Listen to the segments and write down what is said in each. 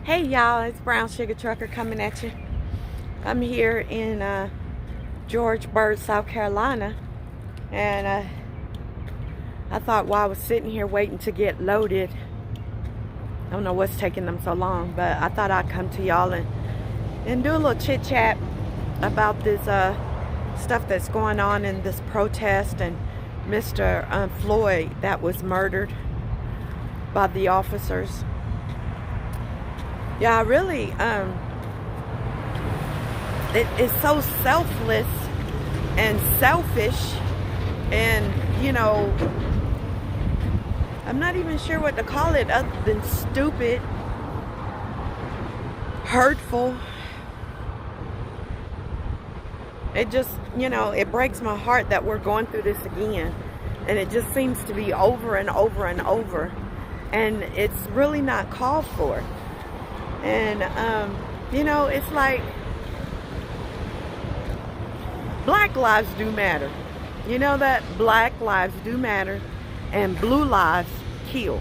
Hey y'all, it's Brown Sugar Trucker coming at you. I'm here in Georgesburg, South Carolina, and I thought while I was sitting here waiting to get loaded, I don't know what's taking them so long, but I thought I'd come to y'all and do a little chit chat about this stuff that's going on in this protest and Mr. Floyd that was murdered by the officers. Yeah, really, it's so selfless and selfish, and I'm not even sure what to call it other than stupid, hurtful. It just, it breaks my heart that we're going through this again, and it just seems to be over and over and over, and it's really not called for. And it's like black lives do matter. You know that black lives do matter, and blue lives kill.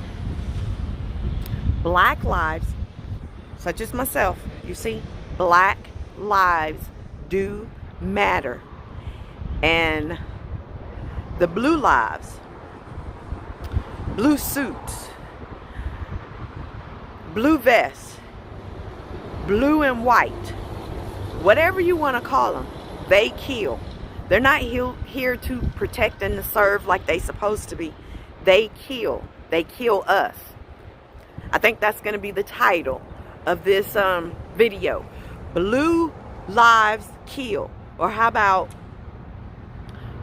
Black lives, such as myself, you see, black lives do matter, and the blue lives, blue suits, blue vests, blue and white, whatever you want to call them, they kill. They're not here to protect and to serve like they supposed to be. They kill. They kill us. I think that's going to be the title of this video. Blue lives kill. Or how about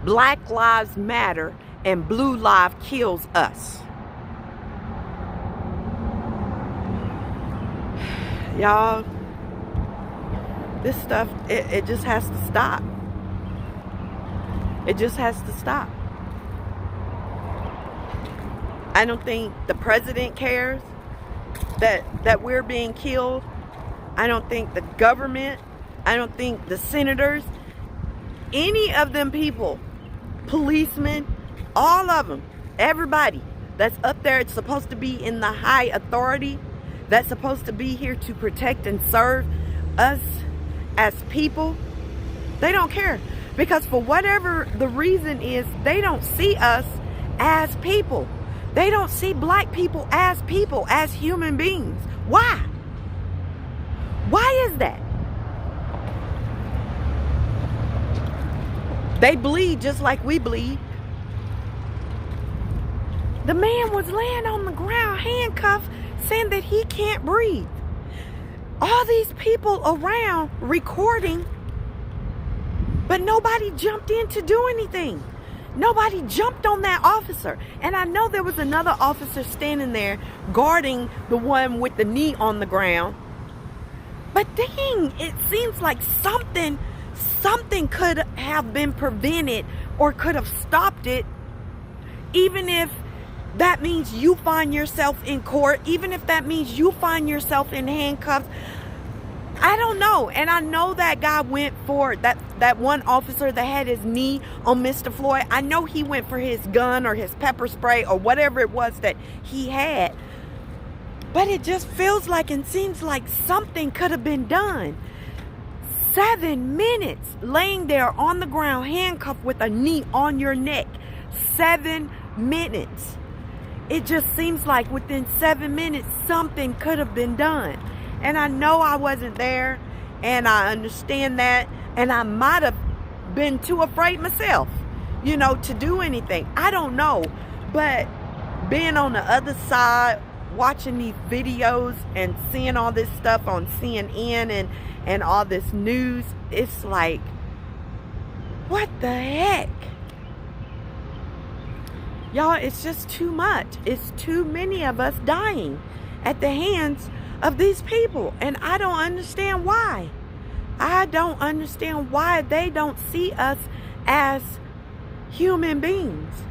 Black Lives Matter and blue life kills us. Y'all, this stuff, it just has to stop. It just has to stop. I don't think the president cares that we're being killed. I don't think the government, I don't think the senators, any of them people, policemen, all of them, everybody that's up there, it's supposed to be in the high authority, that's supposed to be here to protect and serve us as people, they don't care. Because for whatever the reason is, they don't see us as people. They don't see black people, as human beings. Why? Why is that? They bleed just like we bleed. The man was laying on the ground, handcuffed, saying that he can't breathe. All these people around recording, but nobody jumped in to do anything. Nobody jumped on that officer. And I know there was another officer standing there guarding the one with the knee on the ground. But dang, it seems like something could have been prevented or could have stopped it, even if that means you find yourself in court, even if that means you find yourself in handcuffs. I don't know. And I know that guy went for that one officer that had his knee on Mr. Floyd. I know he went for his gun or his pepper spray or whatever it was that he had. But it just feels like and seems like something could have been done. 7 minutes laying there on the ground, handcuffed with a knee on your neck. 7 minutes. It just seems like within 7 minutes, something could have been done. And I know I wasn't there, and I understand that, and I might have been too afraid myself, to do anything. I don't know. But being on the other side, watching these videos and seeing all this stuff on CNN and all this news, it's like, what the heck? Y'all, it's just too much. It's too many of us dying at the hands of these people. And I don't understand why. I don't understand why they don't see us as human beings.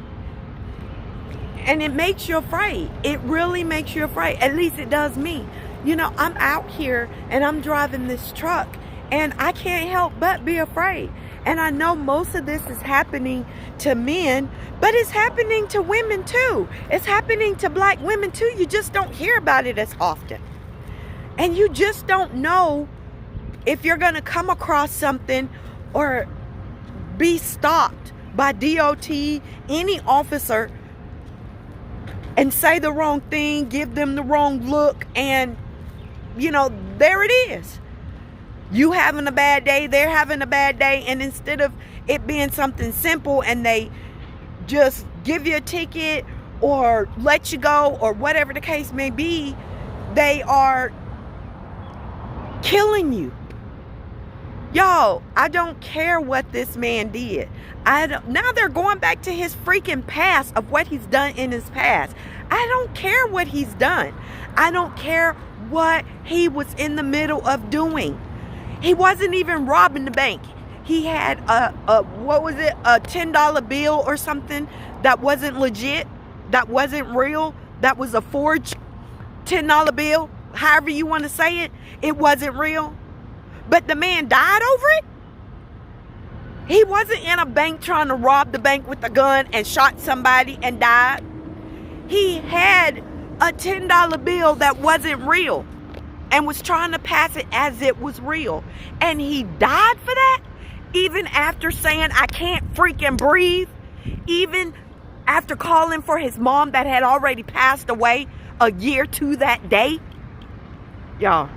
And it makes you afraid. It really makes you afraid. At least it does me. I'm out here and I'm driving this truck, and I can't help but be afraid. And I know most of this is happening to men, but it's happening to women too. It's happening to black women too. You just don't hear about it as often. And you just don't know if you're going to come across something or be stopped by DOT, any officer, and say the wrong thing, give them the wrong look, and, you know, there it is. You having a bad day, they're having a bad day, and instead of it being something simple and they just give you a ticket or let you go or whatever the case may be, they are killing you. Y'all, I don't care what this man did. Now they're going back to his freaking past of what he's done in his past. I don't care what he's done. I don't care what he was in the middle of doing. He wasn't even robbing the bank. He had a $10 bill or something that wasn't legit, that wasn't real, that was a forged $10 bill. However you want to say it, it wasn't real. But the man died over it. He wasn't in a bank trying to rob the bank with a gun and shot somebody and died. He had a $10 bill that wasn't real and was trying to pass it as it was real. And he died for that? Even after saying, I can't freaking breathe? Even after calling for his mom that had already passed away a year to that day? Y'all,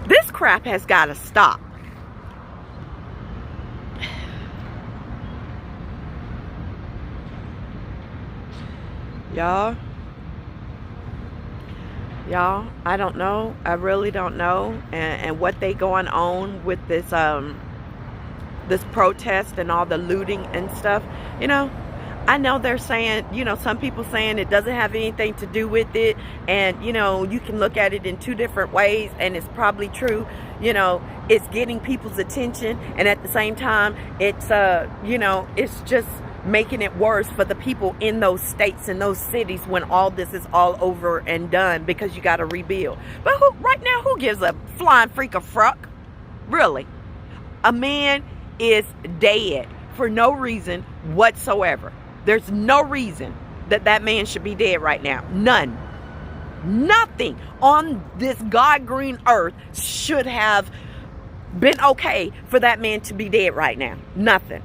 this crap has got to stop. Y'all, I don't know. I really don't know. And what they going on with this this protest and all the looting and stuff. You know, I know they're saying, you know, some people saying it doesn't have anything to do with it. And, you know, you can look at it in two different ways, and it's probably true. You know, it's getting people's attention, and at the same time, it's, you know, it's just making it worse for the people in those states and those cities when all this is all over and done, because you got to rebuild. But right now, who gives a flying freak a fruck? Really? A man is dead for no reason whatsoever. There's no reason that that man should be dead right now. None. Nothing on this God green earth should have been okay for that man to be dead right now. Nothing.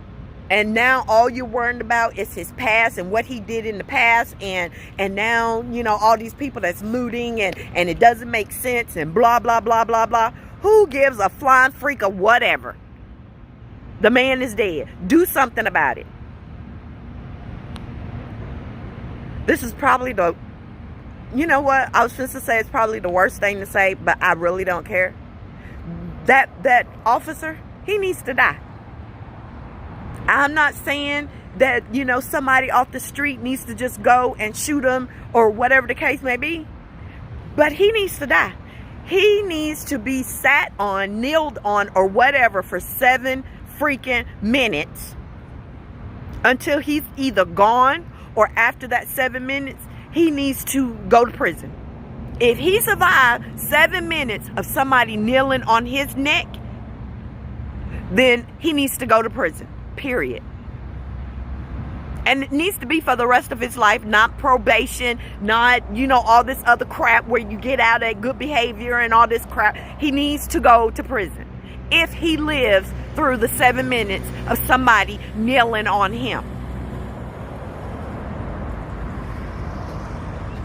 And now all you're worried about is his past and what he did in the past. And now, you know, all these people that's looting and it doesn't make sense and blah, blah, blah, blah, blah. Who gives a flying freak or whatever? The man is dead. Do something about it. This is probably the, you know what? I was just to say it's probably the worst thing to say, but I really don't care. That officer, he needs to die. I'm not saying that, you know, somebody off the street needs to just go and shoot him or whatever the case may be. But he needs to die. He needs to be sat on, kneeled on, or whatever for 7 freaking minutes until he's either gone, or after that 7 minutes, he needs to go to prison. If he survived 7 minutes of somebody kneeling on his neck, then he needs to go to prison. Period. And it needs to be for the rest of his life, not probation, not, you know, all this other crap where you get out at good behavior and all this crap. He needs to go to prison if he lives through the 7 minutes of somebody kneeling on him.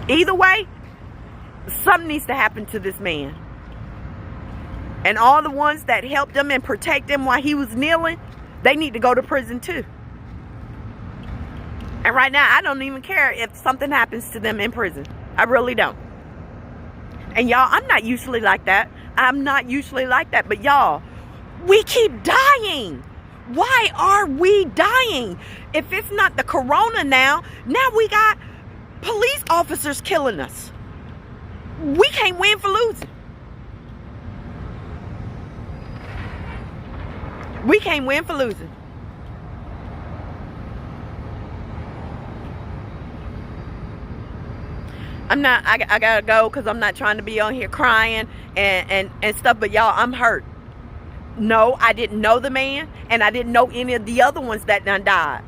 Either way, something needs to happen to this man. And all the ones that helped him and protect him while he was kneeling, they need to go to prison too. And right now, I don't even care if something happens to them in prison. I really don't. And y'all, I'm not usually like that. But y'all, we keep dying. Why are we dying? If it's not the corona now we got police officers killing us. We can't win for losing. We can't win for losing. I gotta go because I'm not trying to be on here crying and stuff, but y'all, I'm hurt. No, I didn't know the man, and I didn't know any of the other ones that done died.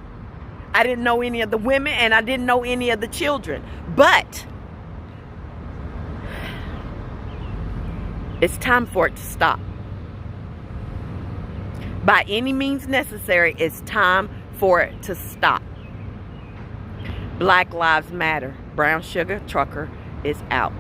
I didn't know any of the women, and I didn't know any of the children. But It's time for it to stop. By any means necessary, it's time for it to stop. Black Lives Matter. Brown Sugar Trucker is out.